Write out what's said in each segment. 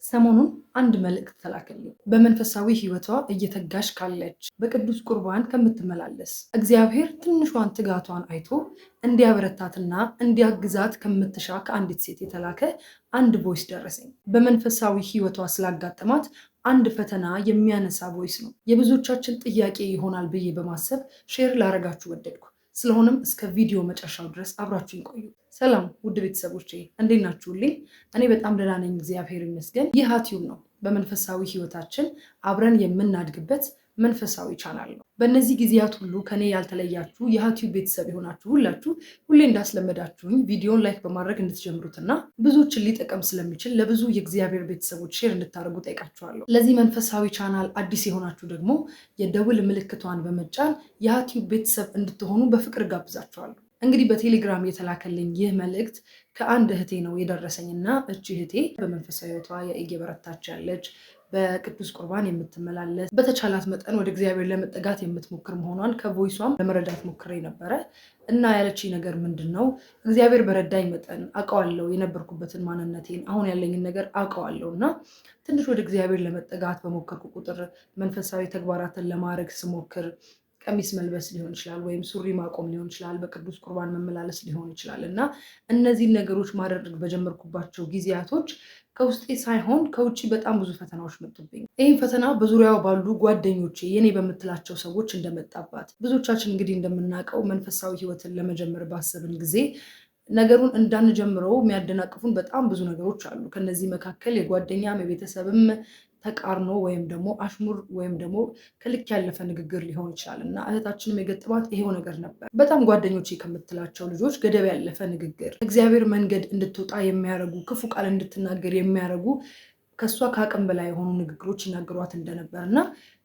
ሰሞኑን አንድ መልእክት ተላከልኝ። በመንፈሳዊ ሕይወቷ እየተጋሽ ካለች በቅዱስ ቁርባን ከምትመላለስ እግዚአብሔር ትንሿን ትጋቷን አይቶ እንዲያበረታትና እንዲያግዛት ከምትሻ ከአንዲት ሴት የተላከ አንድ ቮይስ ደረሰኝ። በመንፈሳዊ ሕይወቷ ስላጋጠማት አንድ ፈተና የሚያነሳ ቮይስ ነው። የብዙዎቻችን ጥያቄ ይሆናል ብዬ በማሰብ ሼር ላረጋችሁ ወደድኩ። ስለሆነም እስከ ቪዲዮ መጨረሻው ድረስ አብራችሁን ቆዩ። ሰላም ውድ ቤተሰቦቼ እንዴት ናችሁልኝ? እኔ በጣም ደህና ነኝ፣ እግዚአብሔር ይመስገን። ይህ ዩቲዩብ ነው። በመንፈሳዊ ህይወታችን አብረን የምናድግበት መንፈሳዊ ቻናል ነው። በእነዚህ ጊዜያት ሁሉ ከኔ ያልተለያችሁ የዩቲዩብ ቤተሰብ የሆናችሁ ሁላችሁ ሁሌ እንዳስለመዳችሁኝ ቪዲዮን ላይክ በማድረግ እንድትጀምሩትና ብዙዎችን ሊጠቀም ስለሚችል ለብዙ የእግዚአብሔር ቤተሰቦች ሼር እንድታደርጉ ጠይቃችኋለሁ። ለዚህ መንፈሳዊ ቻናል አዲስ የሆናችሁ ደግሞ የደውል ምልክቷን በመጫን የዩቲዩብ ቤተሰብ እንድትሆኑ በፍቅር ጋብዛችኋለሁ። እንግዲህ በቴሌግራም የተላከልኝ ይህ መልእክት ከአንድ እህቴ ነው የደረሰኝና እቺ እህቴ በመንፈሳዊ ህይወቷ እየበረታች ያለች በቅዱስ ቁርባን የምትመላለስ በተቻላት መጠን ወደ እግዚአብሔር ለመጠጋት የምትሞክር መሆኗን ከቮይሷም ለመረዳት ሞክሬ ነበረ እና ያለችኝ ነገር ምንድን ነው? እግዚአብሔር በረዳኝ መጠን አውቀዋለሁ፣ የነበርኩበትን ማንነቴን፣ አሁን ያለኝን ነገር አውቀዋለሁ እና ትንሽ ወደ እግዚአብሔር ለመጠጋት በሞከርኩ ቁጥር መንፈሳዊ ተግባራትን ለማድረግ ስሞክር ቀሚስ መልበስ ሊሆን ይችላል፣ ወይም ሱሪ ማቆም ሊሆን ይችላል፣ በቅዱስ ቁርባን መመላለስ ሊሆን ይችላል እና እነዚህን ነገሮች ማድረግ በጀመርኩባቸው ጊዜያቶች ከውስጤ ሳይሆን ከውጭ በጣም ብዙ ፈተናዎች መጡብኝ። ይህም ፈተና በዙሪያው ባሉ ጓደኞቼ የኔ በምትላቸው ሰዎች እንደመጣባት ብዙዎቻችን እንግዲህ እንደምናውቀው መንፈሳዊ ህይወትን ለመጀመር ባሰብን ጊዜ ነገሩን እንዳንጀምረው የሚያደናቅፉን በጣም ብዙ ነገሮች አሉ። ከነዚህ መካከል የጓደኛም የቤተሰብም ተቃርኖ ወይም ደግሞ አሽሙር ወይም ደግሞ ከልክ ያለፈ ንግግር ሊሆን ይችላል እና እህታችንም የገጠማት ይሄው ነገር ነበር። በጣም ጓደኞቼ ከምትላቸው ልጆች ገደብ ያለፈ ንግግር፣ እግዚአብሔር መንገድ እንድትወጣ የሚያደርጉ ክፉ ቃል እንድትናገር የሚያደርጉ ከእሷ ከአቅም በላይ የሆኑ ንግግሮች ይናገሯት እንደነበር እና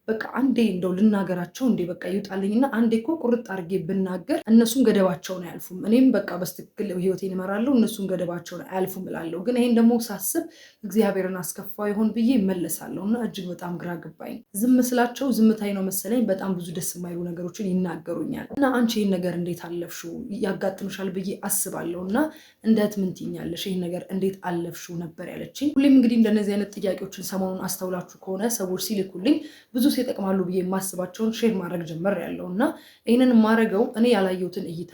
በቃ አንዴ እንደው ልናገራቸው እንዴ በቃ ይውጣልኝና አንዴ እኮ ቁርጥ አድርጌ ብናገር እነሱም ገደባቸውን አያልፉም፣ እኔም በቃ በስትክክል ህይወቴን እመራለሁ፣ እነሱም ገደባቸውን አያልፉም እላለሁ። ግን ይሄን ደግሞ ሳስብ እግዚአብሔርን አስከፋው ይሆን ብዬ እመለሳለሁ እና እጅግ በጣም ግራ ገባኝ። ዝም ስላቸው ዝምታዬ ነው መሰለኝ በጣም ብዙ ደስ የማይሉ ነገሮችን ይናገሩኛል እና አንቺ ይህን ነገር እንዴት አለፍሽው? ያጋጥምሻል ብዬ አስባለሁ እና እንዴት ምን ትይኛለሽ? ይህን ነገር እንዴት አለፍሽው ነበር ያለችኝ። ሁሌም እንግዲህ እንደነዚህ አይነት ጥያቄዎችን ሰሞኑን አስተውላችሁ ከሆነ ሰዎች ሲልኩልኝ ብዙ ይጠቅማሉ ብዬ የማስባቸውን ሼር ማድረግ ጀመር ያለው እና ይህንን የማደርገው እኔ ያላየሁትን እይታ፣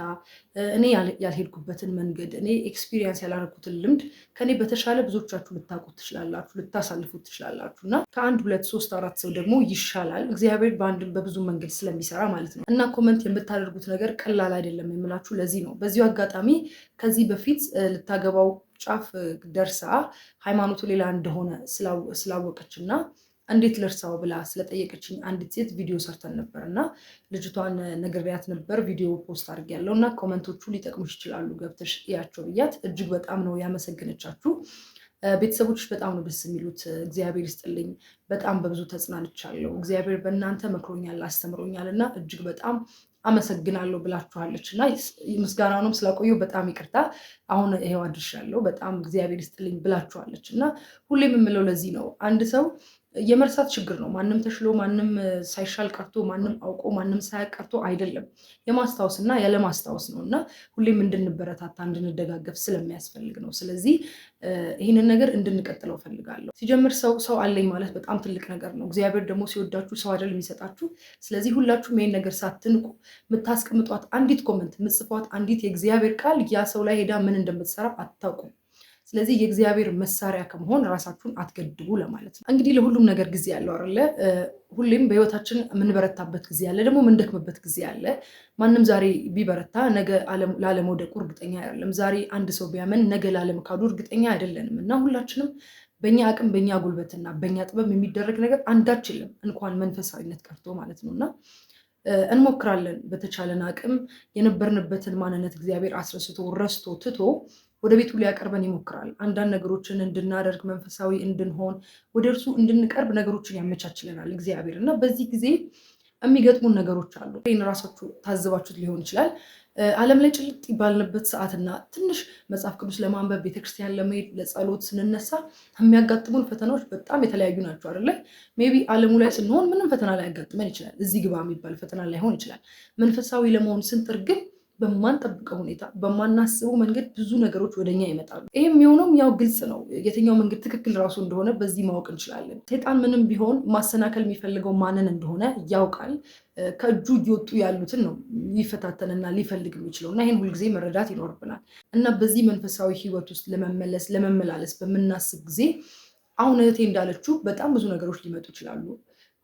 እኔ ያልሄድኩበትን መንገድ፣ እኔ ኤክስፒሪየንስ ያላረኩትን ልምድ ከኔ በተሻለ ብዙዎቻችሁ ልታውቁት ትችላላችሁ፣ ልታሳልፉት ትችላላችሁ እና ከአንድ ሁለት ሶስት አራት ሰው ደግሞ ይሻላል እግዚአብሔር በአንድም በብዙ መንገድ ስለሚሰራ ማለት ነው። እና ኮመንት የምታደርጉት ነገር ቀላል አይደለም የምላችሁ ለዚህ ነው። በዚሁ አጋጣሚ ከዚህ በፊት ልታገባው ጫፍ ደርሳ ሃይማኖቱ ሌላ እንደሆነ ስላወቀች እና እንዴት ልርሳው ብላ ስለጠየቀችኝ አንዲት ሴት ቪዲዮ ሰርተን ነበር እና ልጅቷን ነግሬያት ነበር። ቪዲዮ ፖስት አድርጌያለሁ እና ኮመንቶቹ ሊጠቅሙሽ ይችላሉ ገብተሽ እያቸው ብያት እጅግ በጣም ነው ያመሰግነቻችሁ። ቤተሰቦች በጣም ነው ደስ የሚሉት። እግዚአብሔር ይስጥልኝ። በጣም በብዙ ተጽናንቻለሁ። እግዚአብሔር በእናንተ መክሮኛል፣ አስተምሮኛል እና እጅግ በጣም አመሰግናለሁ ብላችኋለች እና ምስጋናውንም ስላቆየው በጣም ይቅርታ፣ አሁን ይሄው አድርሻለሁ፣ በጣም እግዚአብሔር ይስጥልኝ ብላችኋለች እና ሁሌም የምለው ለዚህ ነው። አንድ ሰው የመርሳት ችግር ነው። ማንም ተሽሎ ማንም ሳይሻል ቀርቶ ማንም አውቆ ማንም ሳያውቅ ቀርቶ አይደለም፣ የማስታወስ እና ያለማስታወስ ነው እና ሁሌም እንድንበረታታ እንድንደጋገፍ ስለሚያስፈልግ ነው። ስለዚህ ይህንን ነገር እንድንቀጥለው ፈልጋለሁ። ሲጀምር ሰው አለኝ ማለት በጣም ትልቅ ነገር ነው። እግዚአብሔር ደግሞ ሲወዳችሁ ሰው አይደል የሚሰጣችሁ። ስለዚህ ሁላችሁም ይህን ነገር ሳትንቁ የምታስቀምጧት አንዲት ኮመንት፣ የምትጽፏት አንዲት የእግዚአብሔር ቃል ያ ሰው ላይ ሄዳ ምን እንደምትሰራ አታውቁም። ስለዚህ የእግዚአብሔር መሳሪያ ከመሆን ራሳችሁን አትገድቡ ለማለት ነው። እንግዲህ ለሁሉም ነገር ጊዜ ያለው አይደለ? ሁሌም በህይወታችን የምንበረታበት ጊዜ አለ፣ ደግሞ የምንደክምበት ጊዜ አለ። ማንም ዛሬ ቢበረታ ነገ ላለመውደቁ እርግጠኛ አይደለም። ዛሬ አንድ ሰው ቢያመን ነገ ላለመካዱ እርግጠኛ አይደለንም እና ሁላችንም በእኛ አቅም በእኛ ጉልበትና በእኛ ጥበብ የሚደረግ ነገር አንዳች የለም፣ እንኳን መንፈሳዊነት ቀርቶ ማለት ነው እና እንሞክራለን በተቻለን አቅም የነበርንበትን ማንነት እግዚአብሔር አስረስቶ ረስቶ ትቶ ወደ ቤቱ ሊያቀርበን ይሞክራል። አንዳንድ ነገሮችን እንድናደርግ መንፈሳዊ እንድንሆን ወደ እርሱ እንድንቀርብ ነገሮችን ያመቻችልናል እግዚአብሔር እና በዚህ ጊዜ የሚገጥሙን ነገሮች አሉ። ይህን ራሳችሁ ታዝባችሁት ሊሆን ይችላል። ዓለም ላይ ጭልጥ ባልንበት ሰዓትና ትንሽ መጽሐፍ ቅዱስ ለማንበብ ቤተክርስቲያን ለመሄድ ለጸሎት ስንነሳ የሚያጋጥሙን ፈተናዎች በጣም የተለያዩ ናቸው አይደለ? ሜቢ ዓለሙ ላይ ስንሆን ምንም ፈተና ላይ ያጋጥመን ይችላል። እዚህ ግባ የሚባል ፈተና ላይሆን ይችላል። መንፈሳዊ ለመሆን ስንጥር ግን በማንጠብቀው ሁኔታ በማናስበው መንገድ ብዙ ነገሮች ወደኛ ይመጣሉ። ይህም የሆነውም ያው ግልጽ ነው። የትኛው መንገድ ትክክል ራሱ እንደሆነ በዚህ ማወቅ እንችላለን። ሰይጣን ምንም ቢሆን ማሰናከል የሚፈልገው ማንን እንደሆነ ያውቃል። ከእጁ እየወጡ ያሉትን ነው ሊፈታተንና ሊፈልግ የሚችለው እና ይህን ሁልጊዜ መረዳት ይኖርብናል። እና በዚህ መንፈሳዊ ህይወት ውስጥ ለመመላለስ በምናስብ ጊዜ አሁን እህቴ እንዳለችው በጣም ብዙ ነገሮች ሊመጡ ይችላሉ።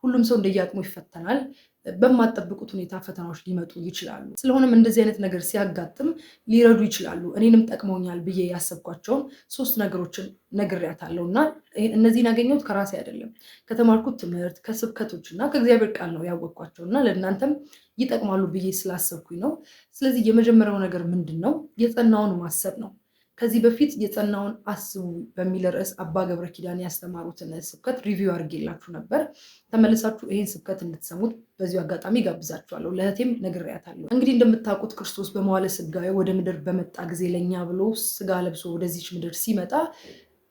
ሁሉም ሰው እንደየአቅሙ ይፈተናል። በማጠብቁት ሁኔታ ፈተናዎች ሊመጡ ይችላሉ። ስለሆነም እንደዚህ አይነት ነገር ሲያጋጥም ሊረዱ ይችላሉ። እኔንም ጠቅመውኛል ብዬ ያሰብኳቸውን 3 ነገሮችን ነግሬያታለሁ እና እነዚህን ያገኘሁት ከራሴ አይደለም፣ ከተማርኩት ትምህርት፣ ከስብከቶች እና ከእግዚአብሔር ቃል ነው ያወቅኳቸው እና ለእናንተም ይጠቅማሉ ብዬ ስላሰብኩኝ ነው። ስለዚህ የመጀመሪያው ነገር ምንድን ነው? የጸናውን ማሰብ ነው። ከዚህ በፊት የጸናውን አስቡ በሚል ርዕስ አባ ገብረ ኪዳን ያስተማሩትን ስብከት ሪቪው አድርጌላችሁ ነበር። ተመልሳችሁ ይህን ስብከት እንድትሰሙት በዚሁ አጋጣሚ ጋብዛችኋለሁ። ለእህቴም ነግሬያታለሁ። እንግዲህ እንደምታውቁት ክርስቶስ በመዋለ ሥጋዌ ወደ ምድር በመጣ ጊዜ ለእኛ ብሎ ስጋ ለብሶ ወደዚች ምድር ሲመጣ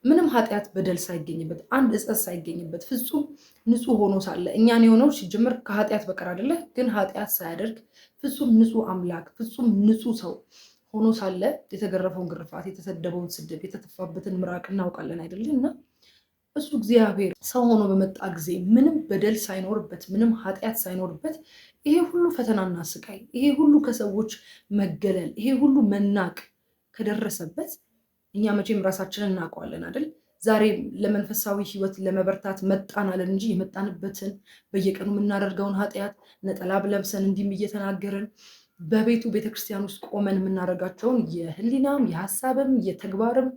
ምንም ኃጢአት በደል ሳይገኝበት፣ አንድ እጸት ሳይገኝበት ፍጹም ንጹሕ ሆኖ ሳለ እኛን የሆነው ሲጀምር ከኃጢአት በቀር አይደለ፣ ግን ኃጢአት ሳያደርግ ፍጹም ንጹሕ አምላክ ፍጹም ንጹሕ ሰው ሆኖ ሳለ የተገረፈውን ግርፋት፣ የተሰደበውን ስድብ፣ የተተፋበትን ምራቅ እናውቃለን አይደለ? እና እሱ እግዚአብሔር ሰው ሆኖ በመጣ ጊዜ ምንም በደል ሳይኖርበት፣ ምንም ኃጢአት ሳይኖርበት ይሄ ሁሉ ፈተናና ስቃይ፣ ይሄ ሁሉ ከሰዎች መገለል፣ ይሄ ሁሉ መናቅ ከደረሰበት እኛ መቼም ራሳችንን እናውቀዋለን አይደል? ዛሬ ለመንፈሳዊ ህይወት ለመበርታት መጣን አለን እንጂ የመጣንበትን በየቀኑ የምናደርገውን ኃጢአት ነጠላ ለብሰን እንዲህም እየተናገርን በቤቱ ቤተክርስቲያን ውስጥ ቆመን የምናደርጋቸውን የህሊናም የሀሳብም የተግባርም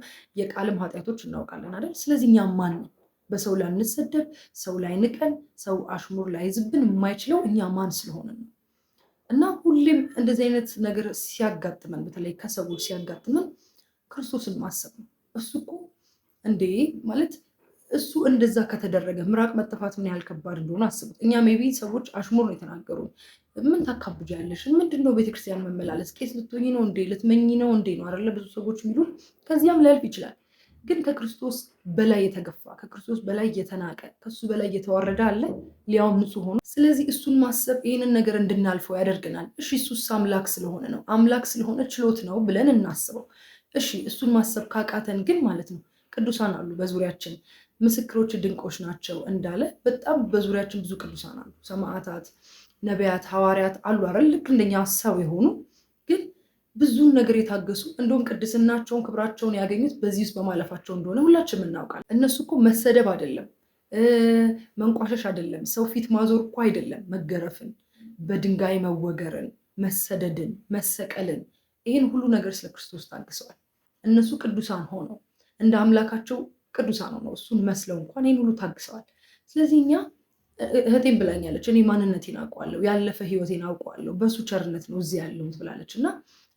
የቃልም ኃጢአቶች እናውቃለን አይደል? ስለዚህ እኛ ማን ነው? በሰው ላይ እንሰደብ፣ ሰው ላይ ንቀን፣ ሰው አሽሙር ላይ ዝብን የማይችለው እኛ ማን ስለሆነ ነው? እና ሁሌም እንደዚህ አይነት ነገር ሲያጋጥመን፣ በተለይ ከሰዎች ሲያጋጥመን ክርስቶስን ማሰብ ነው። እሱ እኮ እንዴ ማለት እሱ እንደዛ ከተደረገ ምራቅ መጠፋት ምን ያህል ከባድ እንደሆነ አስቡት። እኛ ሜቢ ሰዎች አሽሙር ነው የተናገሩ። ምን ታካብጃለሽ? ምንድነው ቤተክርስቲያን መመላለስ? ቄስ ልትሆኚ ነው እንዴ? ልትመኚ ነው እንዴ? ነው አይደለ ብዙ ሰዎች የሚሉን። ከዚያም ሊያልፍ ይችላል። ግን ከክርስቶስ በላይ የተገፋ፣ ከክርስቶስ በላይ የተናቀ፣ ከሱ በላይ የተዋረደ አለ፣ ሊያውም ንጹሕ ሆኖ። ስለዚህ እሱን ማሰብ ይህንን ነገር እንድናልፈው ያደርገናል። እሺ እሱስ አምላክ ስለሆነ ነው፣ አምላክ ስለሆነ ችሎት ነው ብለን እናስበው። እሺ እሱን ማሰብ ካቃተን ግን ማለት ነው ቅዱሳን አሉ በዙሪያችን፣ ምስክሮች ድንቆች ናቸው እንዳለ በጣም በዙሪያችን ብዙ ቅዱሳን አሉ። ሰማዕታት፣ ነቢያት፣ ሐዋርያት አሉ አይደል? ልክ እንደኛ ሰው የሆኑ ግን ብዙ ነገር የታገሱ፣ እንደውም ቅድስናቸውን ክብራቸውን ያገኙት በዚህ ውስጥ በማለፋቸው እንደሆነ ሁላችንም እናውቃለን። እነሱ እኮ መሰደብ አይደለም፣ መንቋሸሽ አይደለም፣ ሰው ፊት ማዞር እኮ አይደለም፣ መገረፍን፣ በድንጋይ መወገርን፣ መሰደድን፣ መሰቀልን፣ ይህን ሁሉ ነገር ስለ ክርስቶስ ታግሰዋል። እነሱ ቅዱሳን ሆነው እንደ አምላካቸው ቅዱሳን ሆነው እሱን መስለው እንኳን ይህን ሁሉ ታግሰዋል። ስለዚህ እኛ እህቴን ብላኛለች፣ እኔ ማንነቴን አውቀዋለሁ፣ ያለፈ ህይወቴን አውቀዋለሁ፣ በእሱ ቸርነት ነው እዚህ ያለሁት ብላለች። እና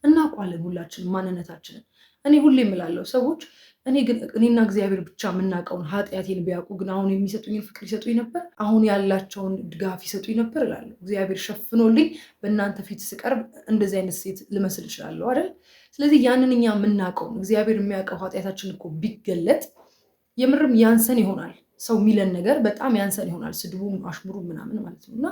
እናውቀዋለን ሁላችንም ማንነታችንን። እኔ ሁሌ የምላለው ሰዎች እኔና እግዚአብሔር ብቻ የምናውቀውን ኃጢአቴን ቢያውቁ ግን አሁን የሚሰጡኝን ፍቅር ይሰጡኝ ነበር፣ አሁን ያላቸውን ድጋፍ ይሰጡኝ ነበር እላለሁ። እግዚአብሔር ሸፍኖልኝ በእናንተ ፊት ስቀርብ እንደዚህ አይነት ሴት ልመስል እችላለሁ አይደል? ስለዚህ ያንን እኛ የምናውቀውን እግዚአብሔር የሚያውቀው ኃጢአታችን እኮ ቢገለጥ የምርም ያንሰን ይሆናል። ሰው የሚለን ነገር በጣም ያንሰን ይሆናል፣ ስድቡም አሽሙሩ ምናምን ማለት ነው። እና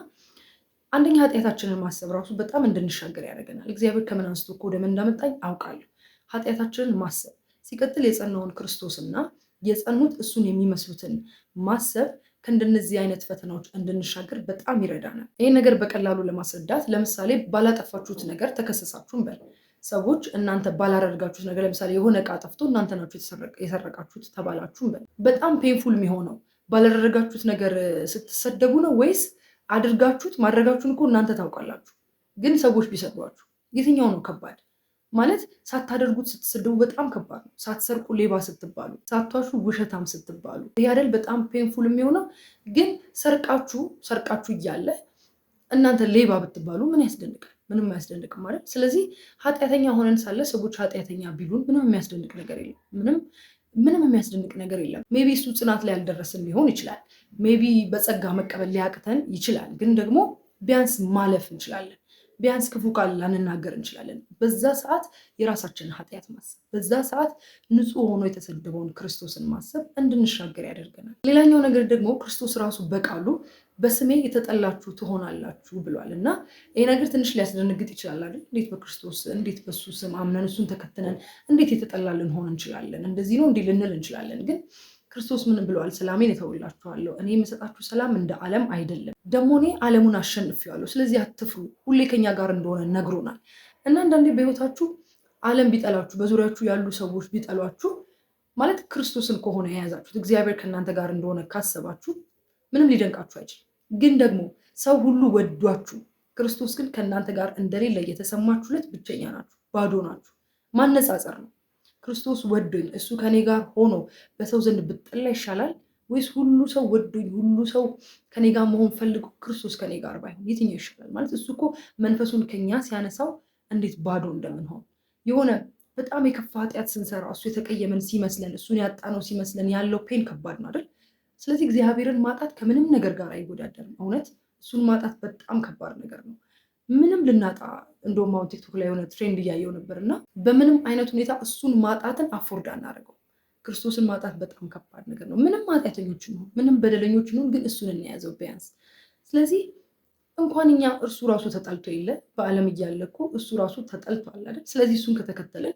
አንደኛ ኃጢአታችንን ማሰብ ራሱ በጣም እንድንሻገር ያደርገናል። እግዚአብሔር ከምን አንስቶ እኮ ወደ ምን እንዳመጣኝ አውቃለሁ። ኃጢአታችንን ማሰብ ሲቀጥል የጸናውን ክርስቶስና የጸኑት እሱን የሚመስሉትን ማሰብ ከእንደነዚህ አይነት ፈተናዎች እንድንሻገር በጣም ይረዳናል። ይህን ነገር በቀላሉ ለማስረዳት ለምሳሌ ባላጠፋችሁት ነገር ተከሰሳችሁን በል። ሰዎች እናንተ ባላደርጋችሁት ነገር ለምሳሌ የሆነ እቃ ጠፍቶ እናንተ ናችሁ የሰረቃችሁት ተባላችሁን በል። በጣም ፔንፉል የሚሆነው ባላደረጋችሁት ነገር ስትሰደቡ ነው ወይስ አድርጋችሁት ማድረጋችሁን እኮ እናንተ ታውቃላችሁ፣ ግን ሰዎች ቢሰድቧችሁ የትኛው ነው ከባድ? ማለት ሳታደርጉት ስትሰደቡ በጣም ከባድ ነው። ሳትሰርቁ ሌባ ስትባሉ፣ ሳትዋሹ ውሸታም ስትባሉ፣ ይህ አይደል በጣም ፔንፉል የሚሆነው። ግን ሰርቃችሁ እያለ እናንተ ሌባ ብትባሉ ምን ያስደንቃል? ምንም አያስደንቅም ማለት። ስለዚህ ኃጢአተኛ ሆነን ሳለ ሰዎች ኃጢአተኛ ቢሉን ምንም የሚያስደንቅ ነገር የለም። ምንም የሚያስደንቅ ነገር የለም። ሜቢ እሱ ጽናት ላይ ያልደረስን ሊሆን ይችላል። ሜቢ በጸጋ መቀበል ሊያቅተን ይችላል። ግን ደግሞ ቢያንስ ማለፍ እንችላለን። ቢያንስ ክፉ ቃል ላንናገር እንችላለን። በዛ ሰዓት የራሳችንን ኃጢአት ማሰብ፣ በዛ ሰዓት ንጹሕ ሆኖ የተሰደበውን ክርስቶስን ማሰብ እንድንሻገር ያደርገናል። ሌላኛው ነገር ደግሞ ክርስቶስ ራሱ በቃሉ በስሜ የተጠላችሁ ትሆናላችሁ ብሏል። እና ይሄ ነገር ትንሽ ሊያስደነግጥ ይችላል አይደል? እንዴት በክርስቶስ እንዴት በሱ ስም አምነን እሱን ተከትለን እንዴት የተጠላ ልንሆን እንችላለን? እንደዚህ ነው እንዲህ ልንል እንችላለን። ግን ክርስቶስ ምን ብለዋል? ሰላሜን እተውላችኋለሁ፣ እኔ የምሰጣችሁ ሰላም እንደ ዓለም አይደለም፣ ደግሞ እኔ ዓለሙን አሸንፌዋለሁ፣ ስለዚህ አትፍሩ፣ ሁሌ ከኛ ጋር እንደሆነ ነግሮናል። እና አንዳንዴ በህይወታችሁ ዓለም ቢጠላችሁ፣ በዙሪያችሁ ያሉ ሰዎች ቢጠሏችሁ ማለት ክርስቶስን ከሆነ የያዛችሁት እግዚአብሔር ከእናንተ ጋር እንደሆነ ካሰባችሁ ምንም ሊደንቃችሁ አይችልም። ግን ደግሞ ሰው ሁሉ ወዷችሁ ክርስቶስ ግን ከእናንተ ጋር እንደሌለ እየተሰማችሁለት ብቸኛ ናችሁ፣ ባዶ ናችሁ። ማነጻጸር ነው። ክርስቶስ ወዶኝ እሱ ከኔ ጋር ሆኖ በሰው ዘንድ ብጠላ ይሻላል ወይስ ሁሉ ሰው ወዶኝ ሁሉ ሰው ከኔ ጋር መሆን ፈልጎ ክርስቶስ ከኔ ጋር ባይሆን የትኛው ይሻላል? ማለት እሱ እኮ መንፈሱን ከኛ ሲያነሳው እንዴት ባዶ እንደምንሆን የሆነ በጣም የከፋ ኃጢአት ስንሰራ እሱ የተቀየመን ሲመስለን እሱን ያጣነው ሲመስለን ያለው ፔን ከባድ ነው አይደል? ስለዚህ እግዚአብሔርን ማጣት ከምንም ነገር ጋር አይወዳደርም። እውነት እሱን ማጣት በጣም ከባድ ነገር ነው። ምንም ልናጣ እንደውም አሁን ቲክቶክ ላይ የሆነ ትሬንድ እያየው ነበር እና በምንም አይነት ሁኔታ እሱን ማጣትን አፎርድ አናደርገው። ክርስቶስን ማጣት በጣም ከባድ ነገር ነው። ምንም ኃጢአተኞች ነው፣ ምንም በደለኞች ነው፣ ግን እሱን እንያዘው ቢያንስ። ስለዚህ እንኳን እኛ እርሱ ራሱ ተጠልቶ የለ በዓለም እያለ እኮ እሱ ራሱ ተጠልቷል አይደል? ስለዚህ እሱን ከተከተልን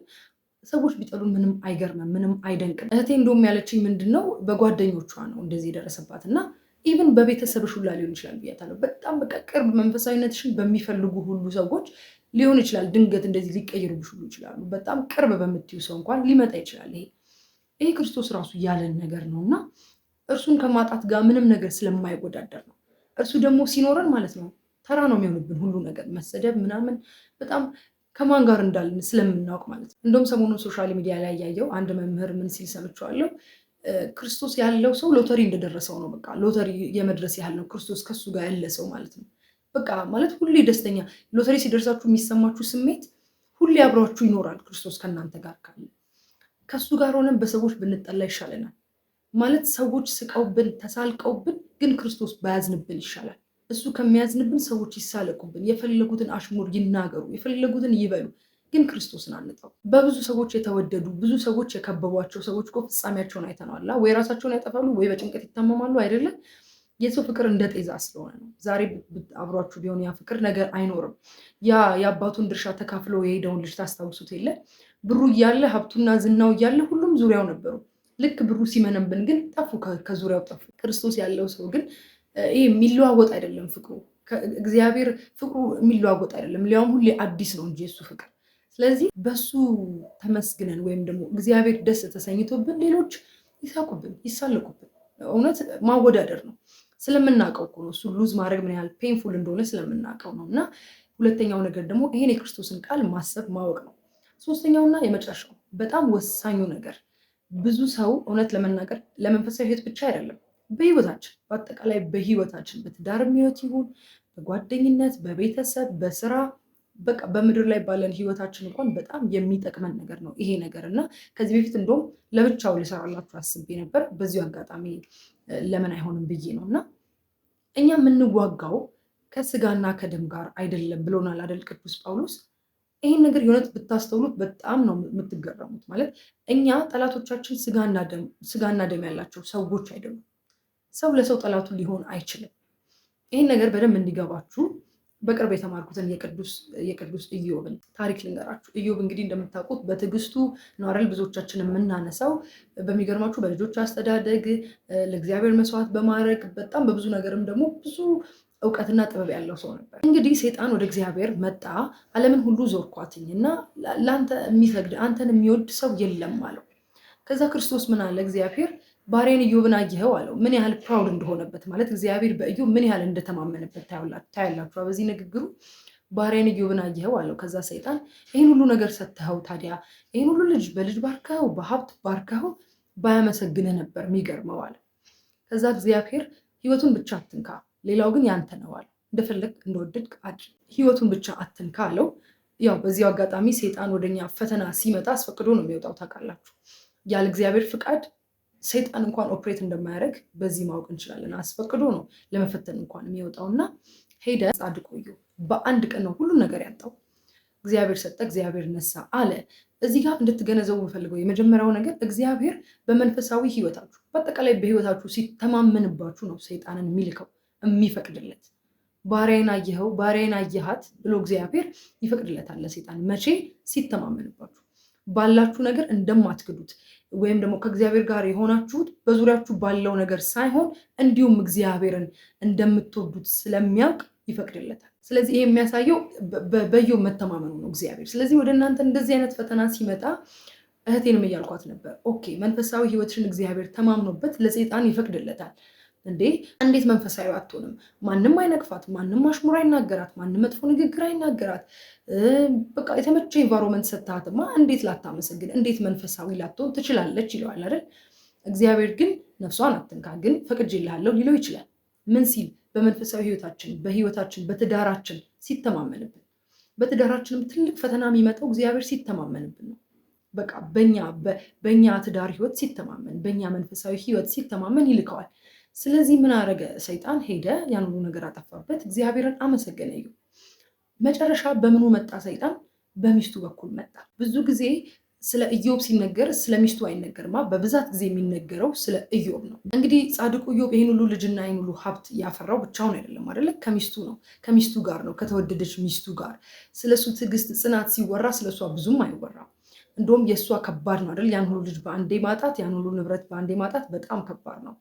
ሰዎች ቢጠሉን ምንም አይገርምም፣ ምንም አይደንቅም። እህቴ እንደውም ያለችኝ ምንድን ነው በጓደኞቿ ነው እንደዚህ የደረሰባት እና ኢቭን በቤተሰብሽ ሁላ ሊሆን ይችላል ብያታለሁ። በጣም በቃ ቅርብ መንፈሳዊነትሽን በሚፈልጉ ሁሉ ሰዎች ሊሆን ይችላል። ድንገት እንደዚህ ሊቀይሩብሽ ሁሉ ይችላሉ። በጣም ቅርብ በምትዩ ሰው እንኳን ሊመጣ ይችላል። ይሄ ክርስቶስ ራሱ ያለን ነገር ነው እና እርሱን ከማጣት ጋር ምንም ነገር ስለማይወዳደር ነው። እርሱ ደግሞ ሲኖረን ማለት ነው ተራ ነው የሚሆንብን ሁሉ ነገር፣ መሰደብ ምናምን በጣም ከማን ጋር እንዳለን ስለምናውቅ ማለት ነው። እንደውም ሰሞኑን ሶሻል ሚዲያ ላይ ያየው አንድ መምህር ምን ሲል ሰምቼዋለሁ። ክርስቶስ ያለው ሰው ሎተሪ እንደደረሰው ነው። በቃ ሎተሪ የመድረስ ያህል ነው ክርስቶስ ከሱ ጋር ያለ ሰው ማለት ነው። በቃ ማለት ሁሌ ደስተኛ፣ ሎተሪ ሲደርሳችሁ የሚሰማችሁ ስሜት ሁሌ አብሯችሁ ይኖራል። ክርስቶስ ከእናንተ ጋር ካለ ከሱ ጋር ሆነን በሰዎች ብንጠላ ይሻለናል። ማለት ሰዎች ስቀውብን ተሳልቀውብን፣ ግን ክርስቶስ ባያዝንብን ይሻላል። እሱ ከሚያዝንብን ሰዎች ይሳለቁብን፣ የፈለጉትን አሽሙር ይናገሩ፣ የፈለጉትን ይበሉ፣ ግን ክርስቶስን አንጠው። በብዙ ሰዎች የተወደዱ ብዙ ሰዎች የከበቧቸው ሰዎች እኮ ፍጻሜያቸውን አይተነዋል። ወይ ራሳቸውን ያጠፋሉ ወይ በጭንቀት ይታመማሉ። አይደለም የሰው ፍቅር እንደ ጤዛ ስለሆነ ነው። ዛሬ አብሯችሁ ቢሆን ያ ፍቅር ነገር አይኖርም። ያ የአባቱን ድርሻ ተካፍሎ የሄደውን ልጅ ታስታውሱት የለ? ብሩ እያለ ሀብቱና ዝናው እያለ ሁሉም ዙሪያው ነበሩ። ልክ ብሩ ሲመነብን ግን ጠፉ፣ ከዙሪያው ጠፉ። ክርስቶስ ያለው ሰው ግን ይህ የሚለዋወጥ አይደለም ፍቅሩ። እግዚአብሔር ፍቅሩ የሚለዋወጥ አይደለም፣ ሊያውም ሁሌ አዲስ ነው እንጂ የሱ ፍቅር። ስለዚህ በሱ ተመስግነን ወይም ደግሞ እግዚአብሔር ደስ ተሰኝቶብን ሌሎች ይሳቁብን፣ ይሳለቁብን። እውነት ማወዳደር ነው። ስለምናውቀው እኮ ነው። እሱ ሉዝ ማድረግ ምን ያህል ፔንፉል እንደሆነ ስለምናውቀው ነው። እና ሁለተኛው ነገር ደግሞ ይሄን የክርስቶስን ቃል ማሰብ ማወቅ ነው። ሶስተኛውና የመጨረሻው በጣም ወሳኙ ነገር ብዙ ሰው እውነት ለመናገር ለመንፈሳዊ ሕይወት ብቻ አይደለም፣ በህይወታችን በአጠቃላይ በህይወታችን በትዳርም ህይወት ይሁን በጓደኝነት፣ በቤተሰብ፣ በስራ በቃ በምድር ላይ ባለን ህይወታችን እንኳን በጣም የሚጠቅመን ነገር ነው ይሄ ነገር። እና ከዚህ በፊት እንደውም ለብቻው ልሰራላችሁ አስቤ ነበር። በዚሁ አጋጣሚ ለምን አይሆንም ብዬ ነው። እና እኛ የምንዋጋው ከስጋና ከደም ጋር አይደለም ብሎናል አደል ቅዱስ ጳውሎስ። ይህን ነገር የእውነት ብታስተውሉት በጣም ነው የምትገረሙት። ማለት እኛ ጠላቶቻችን ስጋና ደም ያላቸው ሰዎች አይደሉም። ሰው ለሰው ጠላቱ ሊሆን አይችልም። ይህን ነገር በደንብ እንዲገባችሁ በቅርብ የተማርኩትን የቅዱስ ኢዮብን ታሪክ ልንገራችሁ። ኢዮብ እንግዲህ እንደምታውቁት በትዕግስቱ ነው አይደል ብዙዎቻችን የምናነሳው። በሚገርማችሁ በልጆች አስተዳደግ፣ ለእግዚአብሔር መስዋዕት በማድረግ በጣም በብዙ ነገርም ደግሞ ብዙ እውቀትና ጥበብ ያለው ሰው ነበር። እንግዲህ ሰይጣን ወደ እግዚአብሔር መጣ፣ ዓለምን ሁሉ ዞርኳትኝ እና ለአንተ የሚሰግድ አንተን የሚወድ ሰው የለም አለው። ከዛ ክርስቶስ ምን አለ? እግዚአብሔር ባሪያን ኢዮብን አየኸው አለው። ምን ያህል ፕራውድ እንደሆነበት ማለት እግዚአብሔር በኢዮብ ምን ያህል እንደተማመነበት ታያላችሁ። በዚህ ንግግሩ ባሪያን ኢዮብን አየኸው አለው። ከዛ ሰይጣን ይህን ሁሉ ነገር ሰጥተኸው ታዲያ ይህን ሁሉ በልጅ ባርከኸው በሀብት ባርከኸው ባያመሰግንህ ነበር የሚገርመው አለ። ከዛ እግዚአብሔር ህይወቱን ብቻ አትንካ፣ ሌላው ግን ያንተ ነው አለ። እንደፈለግ እንደወደድክ አድርግ፣ ህይወቱን ብቻ አትንካ አለው። ያው በዚያው አጋጣሚ ሰይጣን ወደኛ ፈተና ሲመጣ አስፈቅዶ ነው የሚወጣው ታውቃላችሁ። ያለ እግዚአብሔር ፍቃድ ሰይጣን እንኳን ኦፕሬት እንደማያደርግ በዚህ ማወቅ እንችላለን። አስፈቅዶ ነው ለመፈተን እንኳን የሚወጣው። እና ሄደ ጻድቅ ኢዮብ በአንድ ቀን ነው ሁሉም ነገር ያጣው። እግዚአብሔር ሰጠ፣ እግዚአብሔር ነሳ አለ። እዚህ ጋር እንድትገነዘቡ የምፈልገው የመጀመሪያው ነገር እግዚአብሔር በመንፈሳዊ ህይወታችሁ በአጠቃላይ በህይወታችሁ ሲተማመንባችሁ ነው ሰይጣንን የሚልከው። የሚፈቅድለት። ባሪያዬን አየኸው፣ ባሪያዬን አየሃት ብሎ እግዚአብሔር ይፈቅድለታል ለሰይጣን። መቼ? ሲተማመንባችሁ፣ ባላችሁ ነገር እንደማትክዱት ወይም ደግሞ ከእግዚአብሔር ጋር የሆናችሁት በዙሪያችሁ ባለው ነገር ሳይሆን እንዲሁም እግዚአብሔርን እንደምትወዱት ስለሚያውቅ ይፈቅድለታል። ስለዚህ ይሄ የሚያሳየው በኢዮብ መተማመኑ ነው እግዚአብሔር። ስለዚህ ወደ እናንተ እንደዚህ አይነት ፈተና ሲመጣ እህቴንም እያልኳት ነበር፣ ኦኬ መንፈሳዊ ህይወትሽን እግዚአብሔር ተማምኖበት ለሰይጣን ይፈቅድለታል እንዴ? እንዴት መንፈሳዊ አትሆንም? ማንም አይነቅፋት፣ ማንም አሽሙር አይናገራት፣ ማንም መጥፎ ንግግር አይናገራት፣ በቃ የተመቸ ኢንቫይሮንመንት ሰጥታትማ እንዴት ላታመሰግን፣ እንዴት መንፈሳዊ ላትሆን ትችላለች ይለዋል አይደል? እግዚአብሔር ግን ነፍሷን አትንካ፣ ግን ፈቅጄልሃለሁ ሊለው ይችላል። ምን ሲል? በመንፈሳዊ ህይወታችን፣ በህይወታችን፣ በትዳራችን ሲተማመንብን። በትዳራችንም ትልቅ ፈተና የሚመጣው እግዚአብሔር ሲተማመንብን ነው። በቃ በኛ ትዳር ህይወት ሲተማመን፣ በኛ መንፈሳዊ ህይወት ሲተማመን ይልከዋል። ስለዚህ ምን አረገ ሰይጣን? ሄደ፣ ያን ሁሉ ነገር አጠፋበት፣ እግዚአብሔርን አመሰገነ። መጨረሻ በምኑ መጣ ሰይጣን? በሚስቱ በኩል መጣ። ብዙ ጊዜ ስለ ኢዮብ ሲነገር ስለ ሚስቱ አይነገርማ። በብዛት ጊዜ የሚነገረው ስለ ኢዮብ ነው። እንግዲህ ጻድቁ ኢዮብ ይህን ሁሉ ልጅና ይህን ሁሉ ሀብት ያፈራው ብቻውን አይደለም አይደለ? ከሚስቱ ነው፣ ከሚስቱ ጋር ነው፣ ከተወደደች ሚስቱ ጋር። ስለሱ ትዕግስት፣ ጽናት ሲወራ ስለሷ ብዙም አይወራም። እንደውም የእሷ ከባድ ነው አይደል? ያን ሁሉ ልጅ በአንዴ ማጣት፣ ያን ሁሉ ንብረት በአንዴ ማጣት በጣም ከባድ ነው።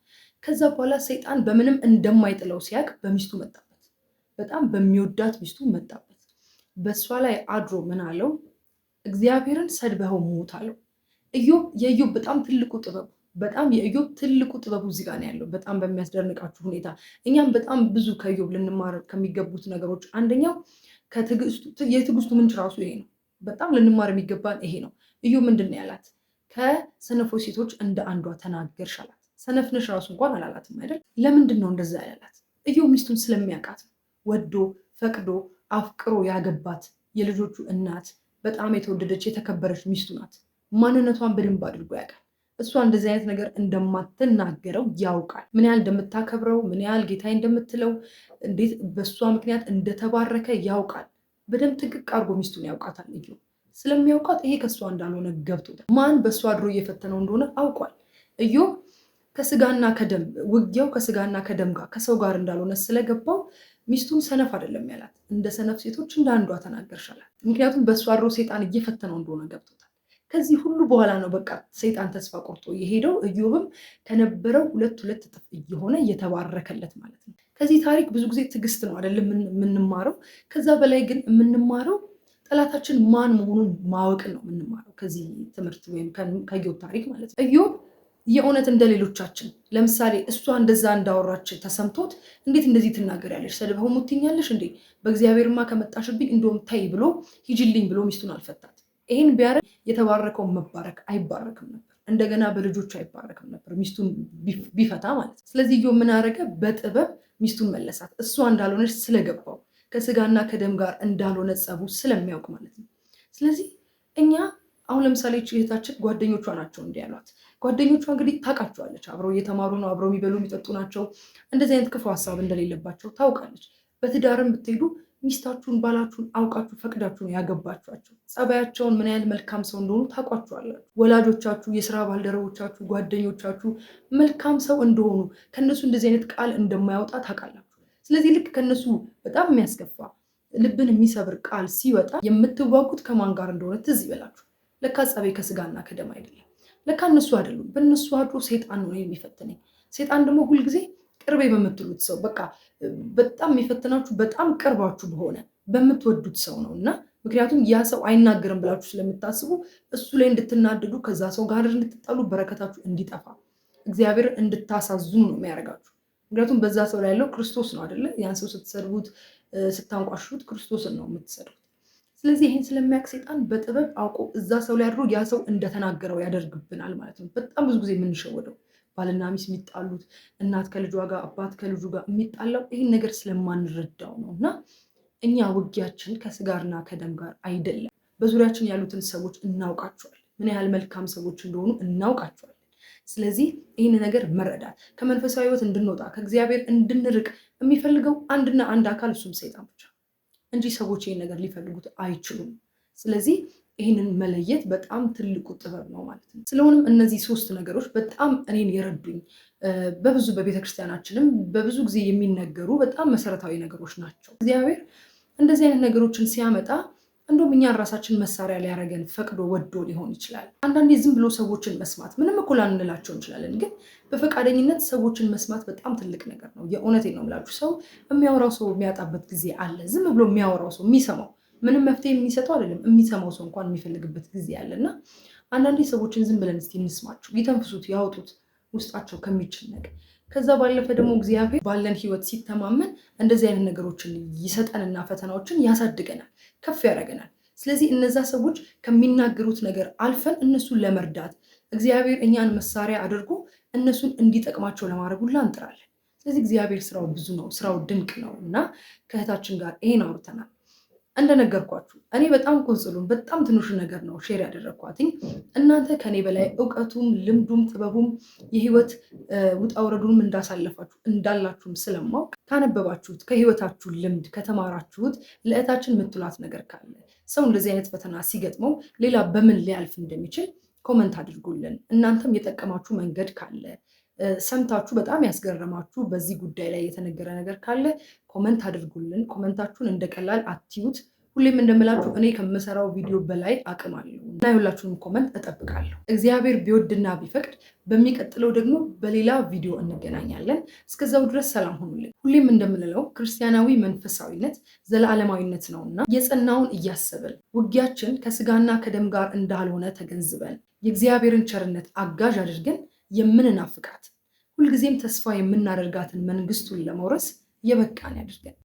ከዛ በኋላ ሰይጣን በምንም እንደማይጥለው ሲያቅ በሚስቱ መጣበት፣ በጣም በሚወዳት ሚስቱ መጣበት። በእሷ ላይ አድሮ ምን አለው? እግዚአብሔርን ሰድበኸው ሙት አለው። የኢዮብ በጣም ትልቁ ጥበቡ፣ በጣም የኢዮብ ትልቁ ጥበቡ እዚህ ጋር ነው ያለው። በጣም በሚያስደንቃችሁ ሁኔታ እኛም በጣም ብዙ ከኢዮብ ልንማር ከሚገቡት ነገሮች አንደኛው የትዕግስቱ ምንጭ ራሱ ይሄ ነው። በጣም ልንማር የሚገባን ይሄ ነው። ኢዮብ ምንድን ነው ያላት? ከሰነፎች ሴቶች እንደ አንዷ ተናገርሽ አላት። ሰነፍነሽ ራሱ እንኳን አላላትም አይደል? ለምንድን ነው እንደዛ ያላት? ኢዮብ ሚስቱን ስለሚያውቃት፣ ወዶ ፈቅዶ አፍቅሮ ያገባት የልጆቹ እናት፣ በጣም የተወደደች የተከበረች ሚስቱ ናት። ማንነቷን በደንብ አድርጎ ያውቃል። እሷ እንደዚህ አይነት ነገር እንደማትናገረው ያውቃል። ምን ያህል እንደምታከብረው፣ ምን ያህል ጌታዬ እንደምትለው፣ እንዴት በእሷ ምክንያት እንደተባረከ ያውቃል። በደንብ ጥንቅቅ አድርጎ ሚስቱን ያውቃታል። ኢዮብ ስለሚያውቃት ይሄ ከእሷ እንዳልሆነ ገብቶታል። ማን በእሷ አድሮ እየፈተነው እንደሆነ አውቋል። ኢዮብ ከስጋና ከደም ውጊያው ከስጋና ከደም ጋር ከሰው ጋር እንዳልሆነ ስለገባው ሚስቱን ሰነፍ አይደለም ያላት፣ እንደ ሰነፍ ሴቶች እንደ አንዷ ተናገርሽ አላት። ምክንያቱም በእሱ አድሮ ሰይጣን እየፈተነው እንደሆነ ገብቶታል። ከዚህ ሁሉ በኋላ ነው በቃ ሰይጣን ተስፋ ቆርጦ የሄደው። ኢዮብም ከነበረው ሁለት እጥፍ እየሆነ እየተባረከለት ማለት ነው። ከዚህ ታሪክ ብዙ ጊዜ ትዕግስት ነው አይደለም የምንማረው። ከዛ በላይ ግን የምንማረው ጠላታችን ማን መሆኑን ማወቅን ነው የምንማረው ከዚህ ትምህርት ወይም ከኢዮብ ታሪክ ማለት ነው። ኢዮብ የእውነት እንደ ሌሎቻችን ለምሳሌ እሷ እንደዛ እንዳወራች ተሰምቶት እንዴት እንደዚህ ትናገሪያለሽ? ሰድበው ሙትኛለሽ እንዴ? በእግዚአብሔርማ ከመጣሽብኝ እንደውም ተይ ብሎ ሂጅልኝ ብሎ ሚስቱን አልፈታት። ይሄን ቢያደርግ የተባረከውን መባረክ አይባረክም ነበር፣ እንደገና በልጆቹ አይባረክም ነበር፣ ሚስቱን ቢፈታ ማለት ነው። ስለዚህ ኢዮብ ምን አደረገ? በጥበብ ሚስቱን መለሳት። እሷ እንዳልሆነች ስለገባው ከስጋና ከደም ጋር እንዳልሆነ ጸቡ ስለሚያውቅ ማለት ነው። ስለዚህ እኛ አሁን ለምሳሌ እህታችን ጓደኞቿ ናቸው እንዲህ ያሏት። ጓደኞቿ እንግዲህ ታውቃቸዋለች፣ አብረው እየተማሩ ነው፣ አብረው የሚበሉ የሚጠጡ ናቸው። እንደዚህ አይነት ክፉ ሀሳብ እንደሌለባቸው ታውቃለች። በትዳርም ብትሄዱ ሚስታችሁን ባላችሁን አውቃችሁ ፈቅዳችሁ ነው ያገባችኋቸው። ጸባያቸውን ምን ያህል መልካም ሰው እንደሆኑ ታውቋቸዋላችሁ። ወላጆቻችሁ፣ የስራ ባልደረቦቻችሁ፣ ጓደኞቻችሁ መልካም ሰው እንደሆኑ ከነሱ እንደዚህ አይነት ቃል እንደማያወጣ ታውቃላችሁ። ስለዚህ ልክ ከነሱ በጣም የሚያስከፋ ልብን የሚሰብር ቃል ሲወጣ የምትዋጉት ከማን ጋር እንደሆነ ትዝ ይበላችሁ። ለካ ጸቤ ከስጋና ከደም አይደለም፣ ለካ እነሱ አይደሉም። በእነሱ አድሮ ሰይጣን ነው የሚፈትነኝ። ሰይጣን ደግሞ ሁልጊዜ ቅርቤ በምትሉት ሰው በቃ በጣም የሚፈትናችሁ በጣም ቅርባችሁ በሆነ በምትወዱት ሰው ነው። እና ምክንያቱም ያ ሰው አይናገርም ብላችሁ ስለምታስቡ እሱ ላይ እንድትናደዱ፣ ከዛ ሰው ጋር እንድትጣሉ፣ በረከታችሁ እንዲጠፋ፣ እግዚአብሔር እንድታሳዝኑ ነው የሚያደርጋችሁ። ምክንያቱም በዛ ሰው ላይ ያለው ክርስቶስ ነው አይደለ? ያን ሰው ስትሰድቡት፣ ስታንቋሹት ክርስቶስን ነው የምትሰድቡት። ስለዚህ ይህን ስለሚያውቅ ሰይጣን በጥበብ አውቆ እዛ ሰው ላይ አድሮ ያ ሰው እንደተናገረው ያደርግብናል ማለት ነው። በጣም ብዙ ጊዜ የምንሸወደው ባልና ሚስት የሚጣሉት፣ እናት ከልጇ ጋር፣ አባት ከልጁ ጋር የሚጣላው ይህን ነገር ስለማንረዳው ነው። እና እኛ ውጊያችን ከስጋና ከደም ጋር አይደለም። በዙሪያችን ያሉትን ሰዎች እናውቃቸዋለን፣ ምን ያህል መልካም ሰዎች እንደሆኑ እናውቃቸዋለን። ስለዚህ ይህን ነገር መረዳት፣ ከመንፈሳዊ ሕይወት እንድንወጣ ከእግዚአብሔር እንድንርቅ የሚፈልገው አንድና አንድ አካል እሱም ሰይጣን ብቻ እንጂ ሰዎች ይህን ነገር ሊፈልጉት አይችሉም። ስለዚህ ይህንን መለየት በጣም ትልቁ ጥበብ ነው ማለት ነው። ስለሆነም እነዚህ 3 ነገሮች በጣም እኔን የረዱኝ በብዙ በቤተክርስቲያናችንም በብዙ ጊዜ የሚነገሩ በጣም መሰረታዊ ነገሮች ናቸው። እግዚአብሔር እንደዚህ አይነት ነገሮችን ሲያመጣ እንደውም እኛን ራሳችን መሳሪያ ሊያደርገን ፈቅዶ ወዶ ሊሆን ይችላል። አንዳንዴ ዝም ብሎ ሰዎችን መስማት ምንም እኮ ላንላቸው እንችላለን፣ ግን በፈቃደኝነት ሰዎችን መስማት በጣም ትልቅ ነገር ነው። የእውነቴን ነው የምላችሁ። ሰው የሚያወራው ሰው የሚያጣበት ጊዜ አለ። ዝም ብሎ የሚያወራው ሰው የሚሰማው ምንም መፍትሄ የሚሰጠው አይደለም፣ የሚሰማው ሰው እንኳን የሚፈልግበት ጊዜ አለና አንዳንዴ ሰዎችን ዝም ብለን እስቲ እንስማቸው፣ ይተንፍሱት፣ ያውጡት ውስጣቸው ከሚጨነቅ። ከዛ ባለፈ ደግሞ እግዚአብሔር ባለን ህይወት ሲተማመን እንደዚህ አይነት ነገሮችን ይሰጠንና ፈተናዎችን ያሳድገናል፣ ከፍ ያደርገናል። ስለዚህ እነዛ ሰዎች ከሚናገሩት ነገር አልፈን እነሱን ለመርዳት እግዚአብሔር እኛን መሳሪያ አድርጎ እነሱን እንዲጠቅማቸው ለማድረግ ሁላ እንጥራለን። ስለዚህ እግዚአብሔር ስራው ብዙ ነው፣ ስራው ድንቅ ነው እና ከእህታችን ጋር ይሄን አውርተናል። እንደነገርኳችሁ እኔ በጣም ቁንጽሉን በጣም ትንሹ ነገር ነው ሼር ያደረግኳትኝ። እናንተ ከኔ በላይ እውቀቱም ልምዱም ጥበቡም የህይወት ውጣ ውረዱንም እንዳሳለፋችሁ እንዳላችሁም ስለማውቅ ካነበባችሁት ከህይወታችሁ ልምድ ከተማራችሁት ለእህታችን የምትሏት ነገር ካለ ሰው እንደዚህ አይነት ፈተና ሲገጥመው ሌላ በምን ሊያልፍ እንደሚችል ኮመንት አድርጉልን። እናንተም የጠቀማችሁ መንገድ ካለ ሰምታችሁ በጣም ያስገረማችሁ በዚህ ጉዳይ ላይ የተነገረ ነገር ካለ ኮመንት አድርጉልን። ኮመንታችሁን እንደቀላል አትዩት። ሁሌም እንደምላችሁ እኔ ከምሰራው ቪዲዮ በላይ አቅም አለው እና የሁላችሁንም ኮመንት እጠብቃለሁ። እግዚአብሔር ቢወድና ቢፈቅድ በሚቀጥለው ደግሞ በሌላ ቪዲዮ እንገናኛለን። እስከዛው ድረስ ሰላም ሁኑልን። ሁሌም እንደምንለው ክርስቲያናዊ መንፈሳዊነት ዘላለማዊነት ነውና የጸናውን እያሰብን ውጊያችን ከስጋና ከደም ጋር እንዳልሆነ ተገንዝበን የእግዚአብሔርን ቸርነት አጋዥ አድርገን የምንናፍቃት ሁልጊዜም ተስፋ የምናደርጋትን መንግስቱን ለመውረስ የበቃን ያድርገን።